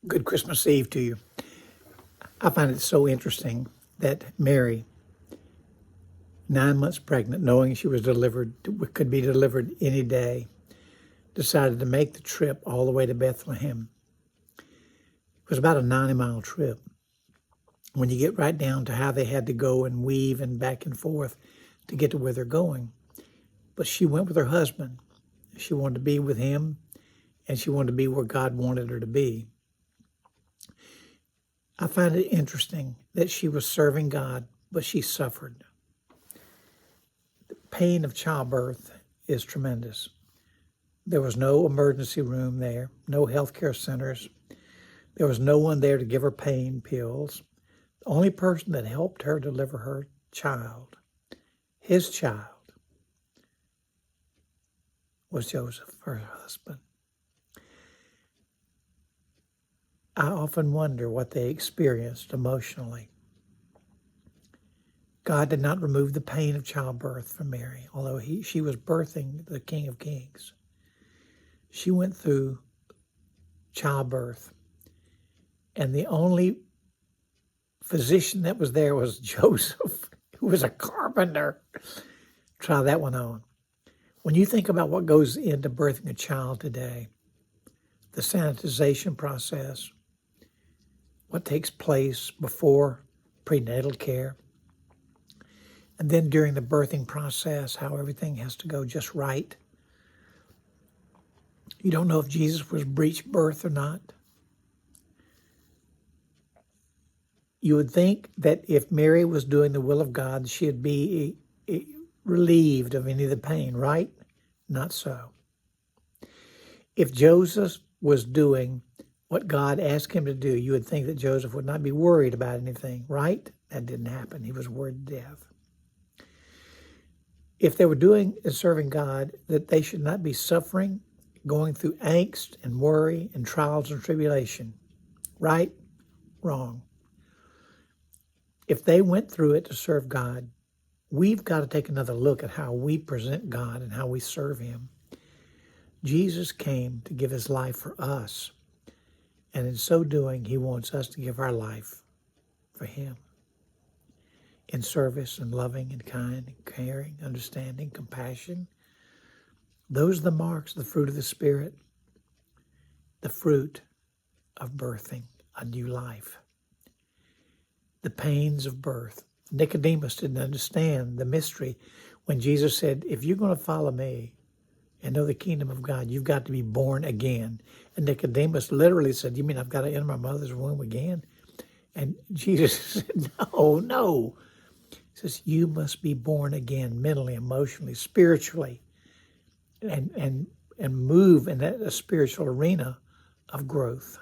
Good Christmas Eve to you. I find it so interesting that Mary, 9 months pregnant, knowing she was could be delivered any day, decided to make the trip all the way to Bethlehem. It was about a 90-mile trip. When you get right down to how they had to go and weave and back and forth to get to where they're going. But she went with her husband. She wanted to be with him, and she wanted to be where God wanted her to be. I find it interesting that she was serving God, but she suffered. The pain of childbirth is tremendous. There was no emergency room there, no healthcare centers. There was no one there to give her pain pills. The only person that helped her deliver her child, his child, was Joseph, her husband. I often wonder what they experienced emotionally. God did not remove the pain of childbirth from Mary, although she was birthing the King of Kings. She went through childbirth, and the only physician that was there was Joseph, who was a carpenter. Try that one on. When you think about what goes into birthing a child today, the sanitization process, what takes place before prenatal care, and then during the birthing process, how everything has to go just right. You don't know if Jesus was breech birth or not. You would think that if Mary was doing the will of God, she'd be relieved of any of the pain, right? Not so. If Joseph was doing what God asked him to do, you would think that Joseph would not be worried about anything, right? That didn't happen. He was worried to death. If they were doing and serving God, that they should not be suffering, going through angst and worry and trials and tribulation, right? Wrong. If they went through it to serve God, we've got to take another look at how we present God and how we serve him. Jesus came to give his life for us. And in so doing, he wants us to give our life for him. In service and loving and kind and caring, understanding, compassion. Those are the marks, the fruit of the Spirit. The fruit of birthing a new life. The pains of birth. Nicodemus didn't understand the mystery when Jesus said, if you're going to follow me and know the kingdom of God, you've got to be born again. And Nicodemus literally said, you mean I've got to enter my mother's womb again? And Jesus said, no. He says, you must be born again mentally, emotionally, spiritually, and move in that spiritual arena of growth.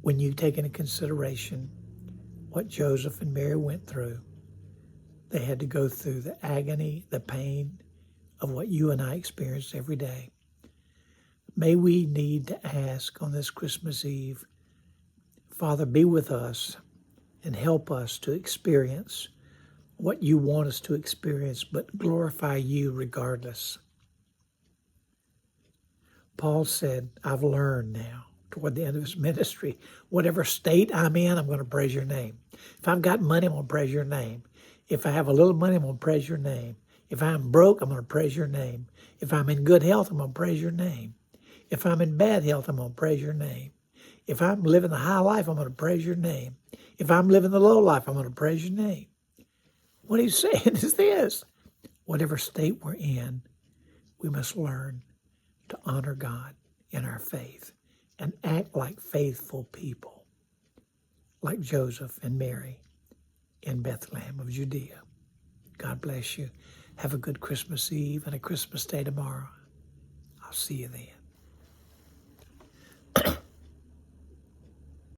When you take into consideration what Joseph and Mary went through, they had to go through the agony, the pain of what you and I experience every day. May we need to ask on this Christmas Eve, Father, be with us and help us to experience what you want us to experience, but glorify you regardless. Paul said, I've learned now, toward the end of his ministry, whatever state I'm in, I'm going to praise your name. If I've got money, I'm going to praise your name. If I have a little money, I'm going to praise your name. If I'm broke, I'm going to praise your name. If I'm in good health, I'm going to praise your name. If I'm in bad health, I'm going to praise your name. If I'm living the high life, I'm going to praise your name. If I'm living the low life, I'm going to praise your name. What he's saying is this: whatever state we're in, we must learn to honor God in our faith and act like faithful people, like Joseph and Mary in Bethlehem of Judea. God bless you. Have a good Christmas Eve and a Christmas day tomorrow. I'll see you then.